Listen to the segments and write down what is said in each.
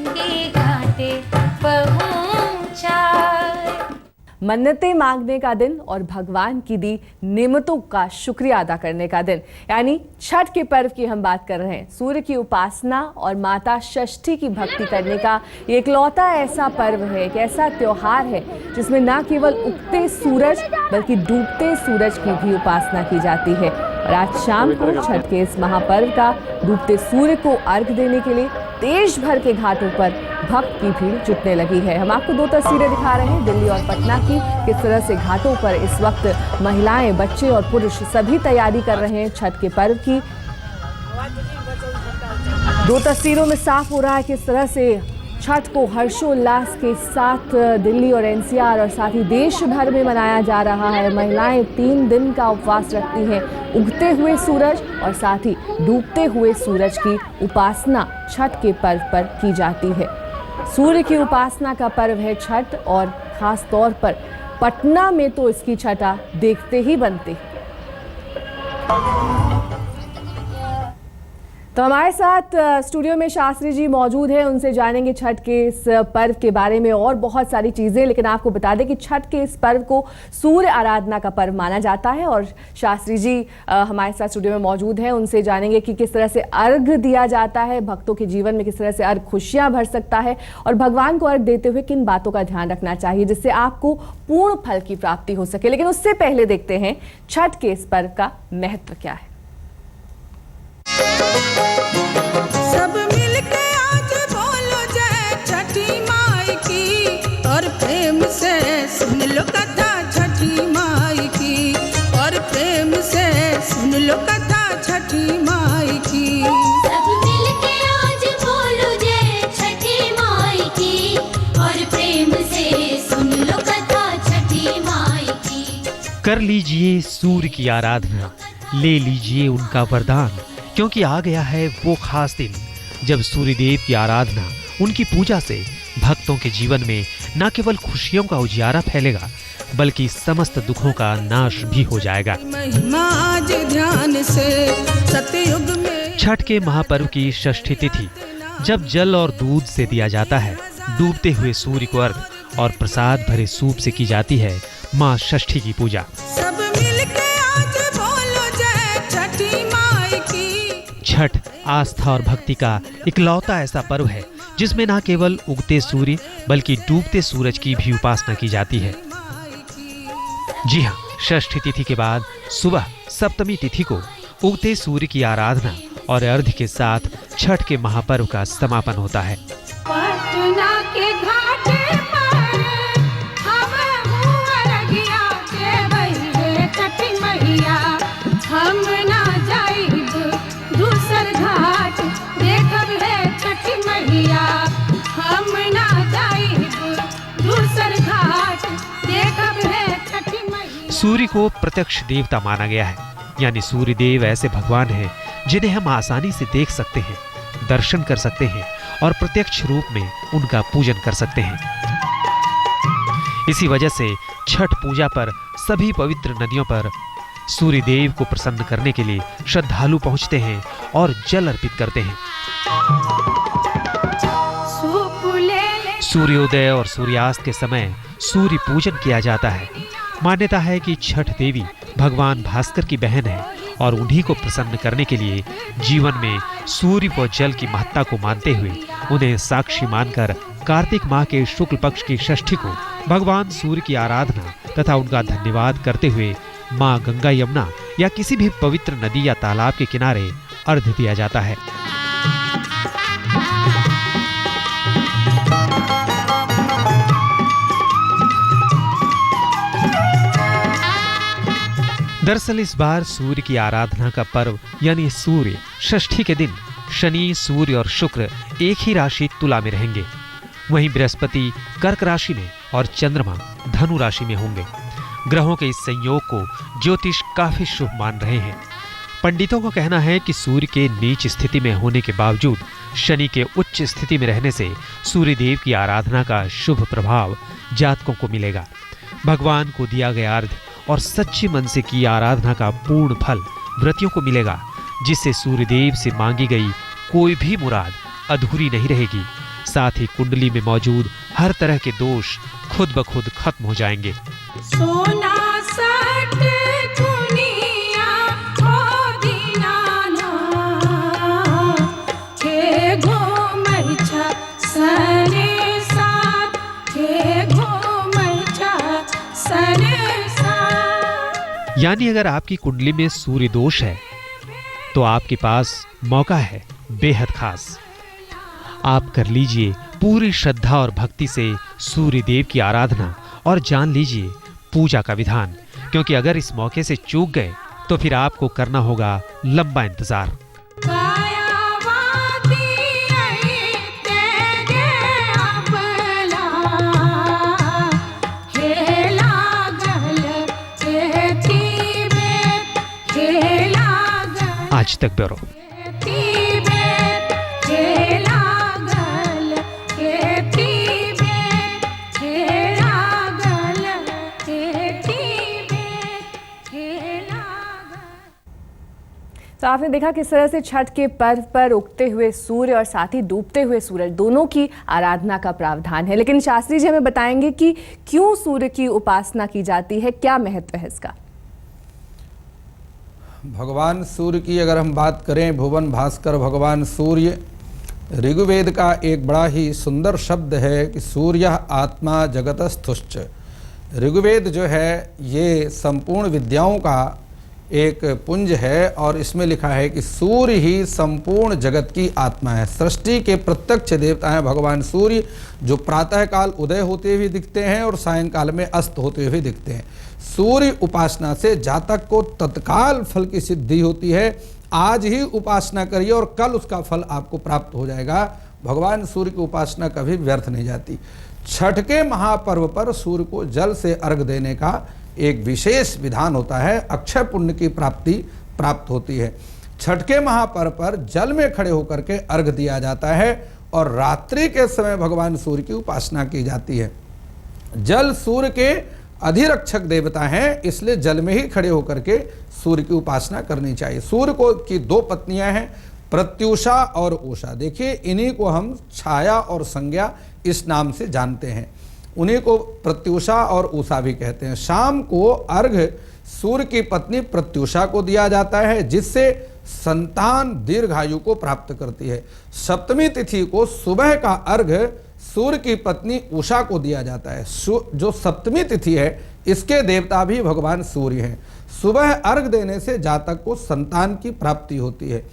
घाटे पहुंचाए। मन्नतें मांगने का दिन और भगवान की दी नेमतों का शुक्रिया अदा करने का दिन, यानी छठ के पर्व की हम बात कर रहे हैं। सूर्य की उपासना और माता षष्ठी की भक्ति करने का ये इकलौता ऐसा पर्व है, एक ऐसा त्योहार है जिसमें न केवल उगते सूरज बल्कि डूबते सूरज की भी उपासना की जाती है। और आज शाम को छठ के इस महापर्व का डूबते सूर्य को अर्घ देने के लिए देश भर के घाटों पर भक्त की भीड़ जुटने लगी है। हम आपको दो तस्वीरें दिखा रहे हैं दिल्ली और पटना की, किस तरह से घाटों पर इस वक्त महिलाएं, बच्चे और पुरुष सभी तैयारी कर रहे हैं छठ के पर्व की। दो तस्वीरों में साफ हो रहा है किस तरह से छठ को हर्षोल्लास के साथ दिल्ली और एनसीआर और साथ ही देश भर में मनाया जा रहा है। महिलाएं 3 दिन का उपवास रखती हैं। उगते हुए सूरज और साथ ही डूबते हुए सूरज की उपासना छठ के पर्व पर की जाती है। सूर्य की उपासना का पर्व है छठ और खास तौर पर पटना में तो इसकी छठा देखते ही बनते हैं। तो हमारे साथ स्टूडियो में शास्त्री जी मौजूद हैं, उनसे जानेंगे छठ के इस पर्व के बारे में और बहुत सारी चीज़ें। लेकिन आपको बता दें कि छठ के इस पर्व को सूर्य आराधना का पर्व माना जाता है और शास्त्री जी हमारे साथ स्टूडियो में मौजूद हैं, उनसे जानेंगे कि किस तरह से अर्घ दिया जाता है, भक्तों के जीवन में किस तरह से अर्घ खुशियाँ भर सकता है और भगवान को अर्घ देते हुए किन बातों का ध्यान रखना चाहिए जिससे आपको पूर्ण फल की प्राप्ति हो सके। लेकिन उससे पहले देखते हैं छठ के इस पर्व का महत्व क्या है। सब मिलके आज बोलो जय छठी माई की, और प्रेम से सुन लो कथा छठी माई की, और प्रेम से सुन लो कथा छठी माई की। सब मिलके आज बोलो जय छठी माई की, और प्रेम से सुन लो कथा छठी माई की। कर लीजिए सूर्य की आराधना, ले लीजिए उनका वरदान, क्योंकि आ गया है वो खास दिन जब सूर्यदेव की आराधना, उनकी पूजा से भक्तों के जीवन में न केवल खुशियों का उजियारा फैलेगा बल्कि समस्त दुखों का नाश भी हो जाएगा। महिमा आज ध्यान से सतयुग में छठ के महापर्व की षष्ठी तिथि जब जल और दूध से दिया जाता है, डूबते हुए सूर्य को अर्घ और प्रसाद भरे सूप से की जाती है माँ षष्ठी की पूजा। सब मिलके आज बोलो जय छठी माई की। छठ आस्था और भक्ति का इकलौता ऐसा पर्व है जिसमें न केवल उगते सूर्य बल्कि डूबते सूरज की भी उपासना की जाती है। जी हाँ, षष्ठी तिथि के बाद सुबह सप्तमी तिथि को उगते सूर्य की आराधना और अर्घ्य के साथ छठ के महापर्व का समापन होता है। पटना के घाटे पर हम मुहरगिया के बहिरे छठी मैया, हम ना जाइब दूसर घाट देखब है छठी मैया, हम ना जाइब दूसर घाट देखब है छठी मैया। सूर्य को प्रत्यक्ष देवता माना गया है, यानी सूर्य देव ऐसे भगवान हैं जिन्हें हम आसानी से देख सकते हैं, दर्शन कर सकते हैं और प्रत्यक्ष रूप में उनका पूजन कर सकते हैं। इसी वजह से छठ पूजा पर सभी पवित्र नदियों पर सूर्य देव को प्रसन्न करने के लिए श्रद्धालु पहुंचते हैं और जल अर्पित करते हैं। सूर्योदय और सूर्यास्त के समय सूर्य पूजन किया जाता है। मान्यता है कि छठ देवी भगवान भास्कर की बहन है और उन्हीं को प्रसन्न करने के लिए जीवन में सूर्य व जल की महत्ता को मानते हुए उन्हें साक्षी मानकर कार्तिक माह के शुक्ल पक्ष की षष्ठी को भगवान सूर्य की आराधना तथा उनका धन्यवाद करते हुए माँ गंगा, यमुना या किसी भी पवित्र नदी या तालाब के किनारे अर्घ्य दिया जाता है। दरअसल इस बार सूर्य की आराधना का पर्व यानी सूर्य षष्ठी के दिन शनि, सूर्य और शुक्र एक ही राशि तुला में रहेंगे। वहीं बृहस्पति कर्क राशि में और चंद्रमा धनु राशि में होंगे। ग्रहों के इस संयोग को ज्योतिष काफी शुभ मान रहे हैं। पंडितों का कहना है कि सूर्य के नीच स्थिति में होने के बावजूद शनि के उच्च स्थिति में रहने से सूर्य देव की आराधना का शुभ प्रभाव जातकों को मिलेगा। भगवान को दिया गया अर्घ्य और सच्चे मन से की आराधना का पूर्ण फल व्रतियों को मिलेगा, जिससे सूर्य देव से मांगी गई कोई भी मुराद अधूरी नहीं रहेगी। साथ ही कुंडली में मौजूद हर तरह के दोष खुद ब खुद खत्म हो जाएंगे। सोना सट दुनिया हो दीनाना के घूमै छ सरे साथ के घूमै छ सरे साथ। यानी अगर आपकी कुंडली में सूर्य दोष है तो आपके पास मौका है बेहद खास। आप कर लीजिए पूरी श्रद्धा और भक्ति से सूर्य देव की आराधना और जान लीजिए पूजा का विधान, क्योंकि अगर इस मौके से चूक गए तो फिर आपको करना होगा लंबा इंतजार। आज तक ब्यूरो। तो आपने देखा किस तरह से छठ के पर्व पर उगते हुए सूर्य और साथ ही डूबते हुए सूरज दोनों की आराधना का प्रावधान है। लेकिन शास्त्री जी हमें बताएंगे कि क्यों सूर्य की उपासना की जाती है, क्या महत्व है इसका। भगवान सूर्य की अगर हम बात करें, भुवन भास्कर भगवान सूर्य, ऋग्वेद का एक बड़ा ही सुंदर शब्द है कि सूर्य आत्मा जगतस्थुश्च। ऋग्वेद जो है ये संपूर्ण विद्याओं का एक पुंज है और इसमें लिखा है कि सूर्य ही संपूर्ण जगत की आत्मा है। सृष्टि के प्रत्यक्ष देवता हैं भगवान सूर्य, जो प्रातःकाल उदय होते हुए दिखते हैं और सायंकाल में अस्त होते हुए दिखते हैं। सूर्य उपासना से जातक को तत्काल फल की सिद्धि होती है। आज ही उपासना करिए और कल उसका फल आपको प्राप्त हो जाएगा। भगवान सूर्य की उपासना कभी व्यर्थ नहीं जाती। छठ के महापर्व पर सूर्य को जल से अर्घ देने का एक विशेष विधान होता है। अक्षय पुण्य की प्राप्ति प्राप्त होती है। छठ के महापर्व पर जल में खड़े होकर के अर्घ दिया जाता है और रात्रि के समय भगवान सूर्य की उपासना की जाती है। जल सूर्य के अधिरक्षक देवता हैं, इसलिए जल में ही खड़े होकर के सूर्य की उपासना करनी चाहिए। सूर्य को की दो पत्नियां हैं, प्रत्युषा और उषा। देखिए इन्हीं को हम छाया और संज्ञा इस नाम से जानते हैं। उन्हीं को प्रत्युषा और उषा भी कहते हैं। शाम को अर्घ सूर्य की पत्नी प्रत्युषा को दिया जाता है, जिससे संतान दीर्घायु को प्राप्त करती है। सप्तमी तिथि को सुबह का अर्घ सूर्य की पत्नी उषा को दिया जाता है। जो सप्तमी तिथि है इसके देवता भी भगवान सूर्य हैं। सुबह अर्घ देने से जातक को संतान की प्राप्ति होती है।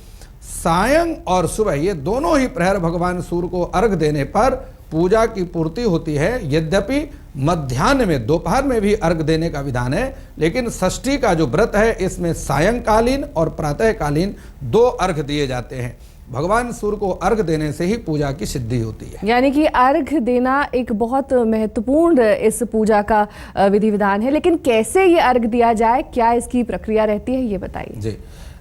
सायं और सुबह ये दोनों ही प्रहर भगवान सूर्य को अर्घ देने पर पूजा की पूर्ति होती है। यद्यपि मध्याह्न में दोपहर में भी अर्घ देने का विधान है, लेकिन षष्ठी का जो व्रत है इसमें सायंकालीन और प्रातःकालीन दो अर्घ दिए जाते हैं। भगवान सूर्य को अर्घ देने से ही पूजा की सिद्धि होती है। यानी कि अर्घ देना एक बहुत महत्वपूर्ण इस पूजा का विधि विधान है। लेकिन कैसे ये अर्घ दिया जाए, क्या इसकी प्रक्रिया रहती है, ये बताइए। जी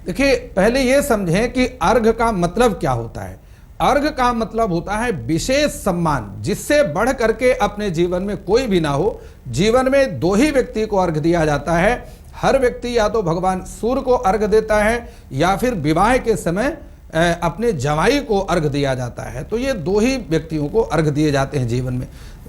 देखिए, पहले ये समझें कि अर्घ का मतलब क्या होता है। अर्घ का मतलब होता है विशेष सम्मान, जिससे बढ़ करके अपने जीवन में कोई भी ना हो। जीवन में दो ही व्यक्ति को अर्घ दिया जाता है। हर व्यक्ति या तो भगवान सूर्य को अर्घ देता है या फिर विवाह के समय अपने जवाई को अर्घ दिया जाता है। तो ये दो ही व्यक्तियों को अर्घ दिए जाते हैं जीवन में।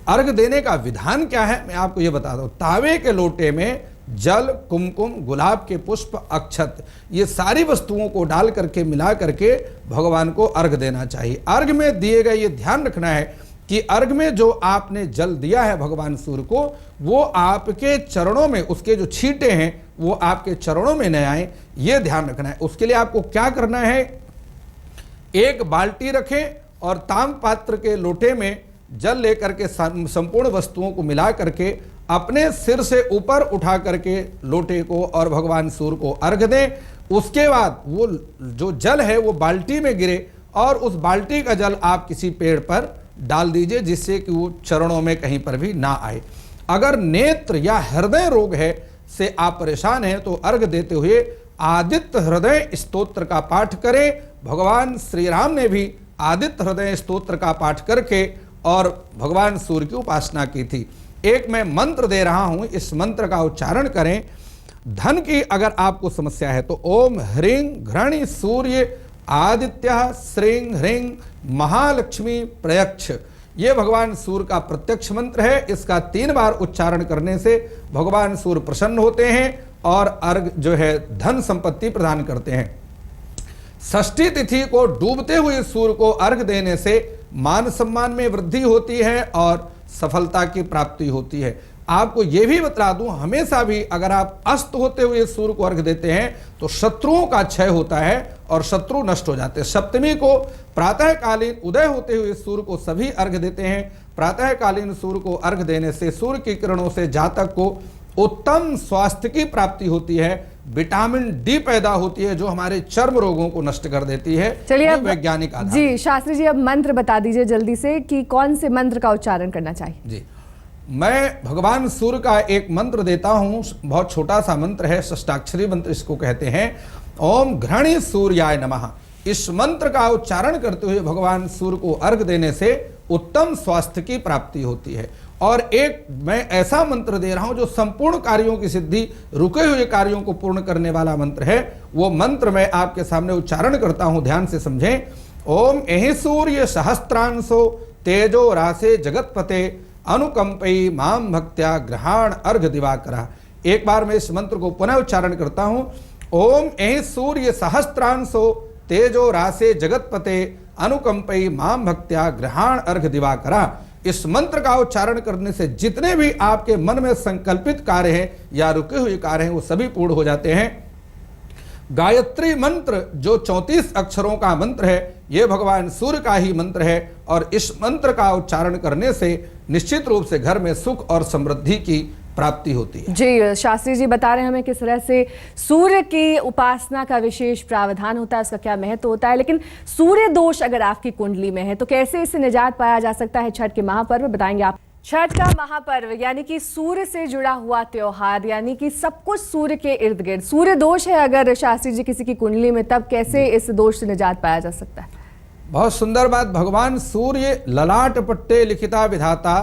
अर्घ देने का विधान क्या है मैं आपको ये बता दूं। तावे के लोटे में जल, कुमकुम, गुलाब के पुष्प, अक्षत, ये सारी वस्तुओं को डाल करके मिला करके भगवान को अर्घ देना चाहिए। अर्घ में दिए गए ये ध्यान रखना है कि अर्घ में जो आपने जल दिया है भगवान सूर्य को, वो आपके चरणों में, उसके जो छींटे हैं वो आपके चरणों में न आए, ये ध्यान रखना है। उसके लिए आपको क्या करना है, एक बाल्टी रखें और ताम पात्र के लोटे में जल लेकर के संपूर्ण वस्तुओं को मिला करके अपने सिर से ऊपर उठा करके लोटे को और भगवान सूर्य को अर्घ दें। उसके बाद वो जो जल है वो बाल्टी में गिरे और उस बाल्टी का जल आप किसी पेड़ पर डाल दीजिए, जिससे कि वो चरणों में कहीं पर भी ना आए। अगर नेत्र या हृदय रोग है से आप परेशान हैं तो अर्घ देते हुए आदित्य हृदय स्तोत्र का पाठ करें। भगवान श्री राम ने भी आदित्य हृदय स्तोत्र का पाठ करके और भगवान सूर्य की उपासना की थी। एक मैं मंत्र दे रहा हूं, इस मंत्र का उच्चारण करें। धन की अगर आपको समस्या है तो ओम ह्रीं घृणी सूर्य आदित्य श्रीं ह्रीं महालक्ष्मी प्रयच्छ, ये भगवान सूर्य का प्रत्यक्ष मंत्र है। इसका 3 बार उच्चारण करने से भगवान सूर्य प्रसन्न होते हैं और अर्घ जो है धन संपत्ति प्रदान करते हैं। षष्ठी तिथि को डूबते हुए सूर्य को अर्घ देने से मान सम्मान में वृद्धि होती है और सफलता की प्राप्ति होती है। आपको यह भी बता दूं, हमेशा भी अगर आप अस्त होते हुए सूर्य को अर्घ देते हैं तो शत्रुओं का क्षय होता है और शत्रु नष्ट हो जाते हैं। सप्तमी को प्रातःकालीन उदय होते हुए सूर्य को सभी अर्घ देते हैं। प्रातःकालीन सूर्य को अर्घ देने से सूर्य की किरणों से जातक को उत्तम स्वास्थ्य की प्राप्ति होती है, विटामिन डी पैदा होती है जो हमारे चर्म रोगों को नष्ट कर देती है। चलिए अब वैज्ञानिक आधार। जी शास्त्री जी, अब मंत्र बता दीजिए जल्दी से कि कौन से मंत्र का उच्चारण करना चाहिए। जी, मैं भगवान सूर्य का एक मंत्र देता हूं, बहुत छोटा सा मंत्र है, षष्ठाक्षरी मंत्र इसको कहते हैं। ओम घृणी सूर्याय नमः। इस मंत्र का उच्चारण करते हुए भगवान सूर्य को अर्घ देने से उत्तम स्वास्थ्य की प्राप्ति होती है। और एक मैं ऐसा मंत्र दे रहा हूं जो संपूर्ण कार्यों की सिद्धि, रुके हुए कार्यों को पूर्ण करने वाला मंत्र है। वो मंत्र मैं आपके सामने उच्चारण करता हूं, ध्यान से समझें। ओम एहि सूर्य सहस्त्रांशो तेजो रासे जगतपते अनुकंपई माम भक्त्या ग्रहण अर्घ दिवाकरा। एक बार मैं इस मंत्र को पुनः उच्चारण करता हूं। ओम एहि सूर्य सहस्त्रांशो तेजो रासे जगतपते अनुकंपई माम भक्त्या ग्रहण अर्घ दिवाकरा। इस मंत्र का उच्चारण करने से जितने भी आपके मन में संकल्पित कार्य हैं या रुके हुए कार्य हैं वो सभी पूर्ण हो जाते हैं। गायत्री मंत्र जो 34 अक्षरों का मंत्र है, ये भगवान सूर्य का ही मंत्र है और इस मंत्र का उच्चारण करने से निश्चित रूप से घर में सुख और समृद्धि की प्राप्ति होती है। जी शास्त्री जी बता रहे हैं हमें किस तरह से सूर्य की उपासना का विशेष प्रावधान होता है, उसका क्या महत्व होता है। लेकिन सूर्य दोष अगर आपकी कुंडली में है तो कैसे इससे निजात पाया जा सकता है। छठ के महापर्व बताएंगे आप। छठ का महापर्व यानी कि सूर्य से जुड़ा हुआ त्योहार, यानी कि सब कुछ सूर्य के इर्द गिर्द। सूर्य दोष है अगर शास्त्री जी किसी की कुंडली में, तब कैसे इस दोष से निजात पाया जा सकता है। बहुत सुंदर बात। भगवान सूर्य ललाट पट्टे लिखिता विधाता,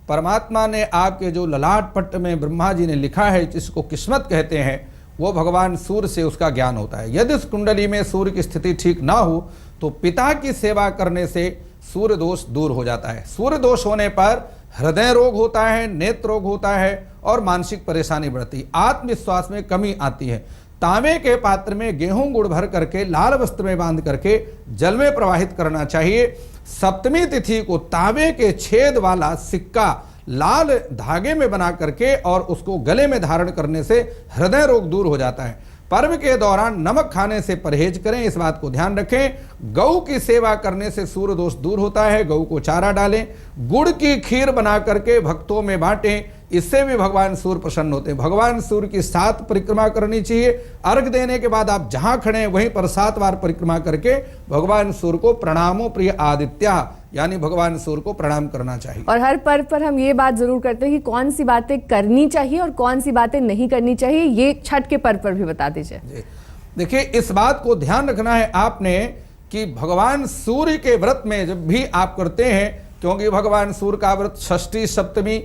परमात्मा ने आपके जो ललाट पट्ट में ब्रह्मा जी ने लिखा है जिसको किस्मत कहते हैं, वो भगवान सूर्य से उसका ज्ञान होता है। यदि उस कुंडली में सूर्य की स्थिति ठीक ना हो तो पिता की सेवा करने से सूर्य दोष दूर हो जाता है। सूर्य दोष होने पर हृदय रोग होता है, नेत्र रोग होता है और मानसिक परेशानी बढ़ती है, आत्मविश्वास में कमी आती है। तांबे के पात्र में गेहूं गुड़ भर करके लाल वस्त्र में बांध करके जल में प्रवाहित करना चाहिए। सप्तमी तिथि को तांबे के छेद वाला सिक्का लाल धागे में बना करके और उसको गले में धारण करने से हृदय रोग दूर हो जाता है। पर्व के दौरान नमक खाने से परहेज करें, इस बात को ध्यान रखें। गौ की सेवा करने से सूर्य दोष दूर होता है, गौ को चारा डालें। गुड़ की खीर बना करके भक्तों में बांटें, इससे भी भगवान सूर्य प्रसन्न होते हैं। भगवान सूर्य की 7 परिक्रमा करनी चाहिए। अर्घ देने के बाद आप जहां खड़े हैं वहीं पर 7 बार परिक्रमा करके भगवान सूर्य को प्रणामो प्रिय आदित्य, यानी भगवान सूर्य को प्रणाम करना चाहिए। और हर पर्व पर हम ये बात जरूर करते हैं कि कौन सी बातें करनी चाहिए और कौन सी बातें नहीं करनी चाहिए, ये छठ के पर्व पर भी बता दीजिए। देखिए, इस बात को ध्यान रखना है आपने कि भगवान सूर्य के व्रत में जब भी आप करते हैं, क्योंकि भगवान सूर्य का व्रत षष्ठी, सप्तमी,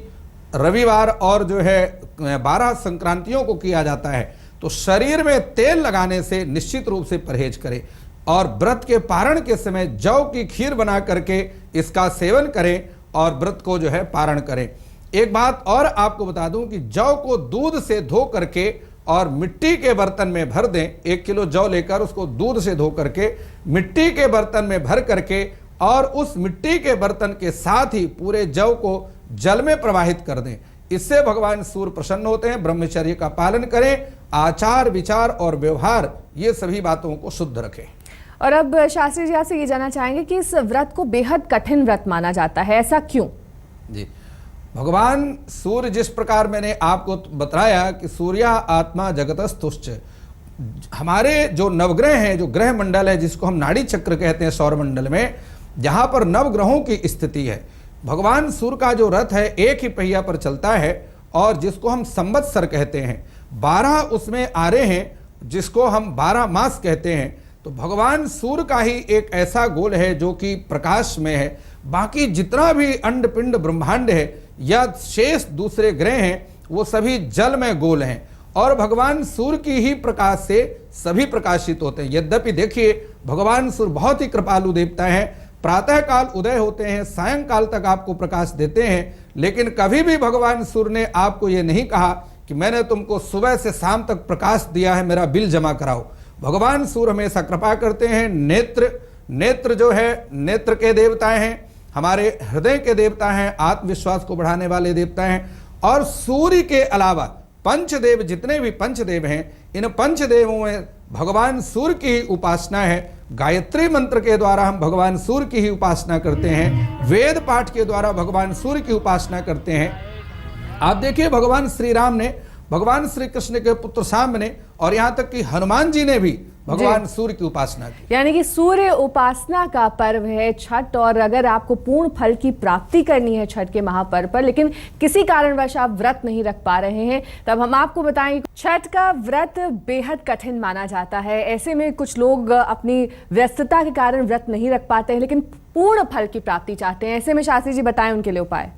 रविवार और जो है 12 संक्रांतियों को किया जाता है, तो शरीर में तेल लगाने से निश्चित रूप से परहेज करें और व्रत के पारण के समय जौ की खीर बना करके इसका सेवन करें और व्रत को जो है पारण करें। एक बात और आपको बता दूं कि जौ को दूध से धो करके और मिट्टी के बर्तन में भर दें। 1 किलो जौ लेकर उसको दूध से धो करके मिट्टी के बर्तन में भर करके और उस मिट्टी के बर्तन के साथ ही पूरे जौ को जल में प्रवाहित कर दें। इससे भगवान सूर्य प्रसन्न होते हैं। ब्रह्मचर्य का पालन करें, आचार विचार और व्यवहार ये सभी बातों को शुद्ध रखें। और अब शास्त्री जी आपसे ये जानना चाहेंगे कि इस व्रत को बेहद कठिन व्रत माना जाता है, ऐसा क्यों? जी, भगवान सूर्य जिस प्रकार मैंने आपको बताया कि सूर्य आत्मा जगतस्तुश्च, हमारे जो नवग्रह हैं, जो ग्रह मंडल है जिसको हम नाड़ी चक्र कहते हैं सौर मंडल में, जहां पर नवग्रहों की स्थिति है, भगवान सूर्य का जो रथ है एक ही पहिया पर चलता है और जिसको हम संवत्सर कहते हैं। 12 उसमें आरे हैं जिसको हम 12 मास कहते हैं। तो भगवान सूर्य का ही एक ऐसा गोल है जो कि प्रकाश में है। बाकी जितना भी अंड पिंड ब्रह्मांड है या शेष दूसरे ग्रह हैं वो सभी जल में गोल हैं और भगवान सूर्य की ही प्रकाश से सभी प्रकाशित होते हैं। यद्यपि देखिए भगवान सूर्य बहुत ही कृपालु देवता हैं, प्रातः काल उदय होते हैं, सायंकाल तक आपको प्रकाश देते हैं, लेकिन कभी भी भगवान सूर्य ने आपको ये नहीं कहा कि मैंने तुमको सुबह से शाम तक प्रकाश दिया है, मेरा बिल जमा कराओ। भगवान सूर्य हमेशा कृपा करते हैं। नेत्र जो है नेत्र के देवता हैं, हमारे हृदय के देवता हैं, आत्मविश्वास को बढ़ाने वाले देवता हैं। और सूर्य के अलावा पंचदेव, जितने भी पंचदेव हैं, इन पंचदेवों में भगवान सूर्य की ही उपासना है। गायत्री मंत्र के द्वारा हम भगवान सूर्य की ही उपासना करते हैं, वेद पाठ के द्वारा भगवान सूर्य की उपासना करते हैं। आप देखिए भगवान श्री राम ने, भगवान श्री कृष्ण के पुत्र सांब ने और यहाँ तक कि हनुमान जी ने भी भगवान सूर्य की उपासना की। यानी कि सूर्य उपासना का पर्व है छठ, और अगर आपको पूर्ण फल की प्राप्ति करनी है छठ के महापर्व पर, लेकिन किसी कारणवश आप व्रत नहीं रख पा रहे हैं, तब हम आपको बताएं छठ का व्रत बेहद कठिन माना जाता है। ऐसे में कुछ लोग अपनी व्यस्तता के कारण व्रत नहीं रख पाते हैं, लेकिन पूर्ण फल की प्राप्ति चाहते हैं। ऐसे में शास्त्री जी बताएं उनके लिए उपाय।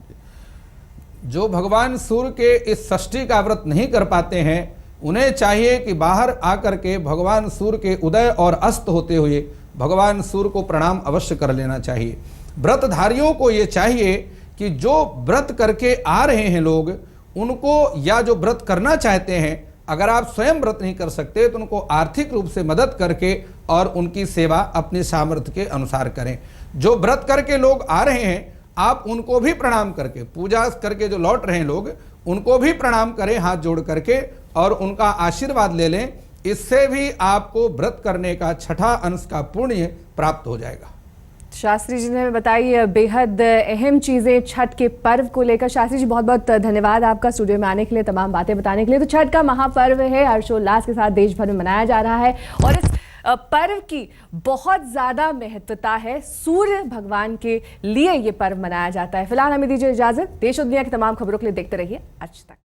जो भगवान सूर्य के इस षष्ठी का व्रत नहीं कर पाते हैं, उन्हें चाहिए कि बाहर आकर के भगवान सूर्य के उदय और अस्त होते हुए भगवान सूर्य को प्रणाम अवश्य कर लेना चाहिए। व्रतधारियों को ये चाहिए कि जो व्रत करके आ रहे हैं लोग, उनको, या जो व्रत करना चाहते हैं, अगर आप स्वयं व्रत नहीं कर सकते तो उनको आर्थिक रूप से मदद करके और उनकी सेवा अपने सामर्थ्य के अनुसार करें। जो व्रत करके लोग आ रहे हैं, आप उनको भी प्रणाम करके, पूजा करके जो लौट रहे हैं लोग, उनको भी प्रणाम करें हाथ जोड़ करके और उनका आशीर्वाद ले लें। इससे भी आपको व्रत करने का छठा अंश का पुण्य प्राप्त हो जाएगा। शास्त्री जी ने बताई बेहद अहम चीजें छठ के पर्व को लेकर। शास्त्री जी बहुत बहुत धन्यवाद आपका स्टूडियो में आने के लिए, तमाम बातें बताने के लिए। तो छठ का महापर्व है, हर्षोल्लास के साथ देश भर में मनाया जा रहा है और इस पर्व की बहुत ज्यादा महत्वता है। सूर्य भगवान के लिए ये पर्व मनाया जाता है। फिलहाल हमें दीजिए इजाजत। देश और दुनिया की तमाम खबरों के लिए देखते रहिए आज तक।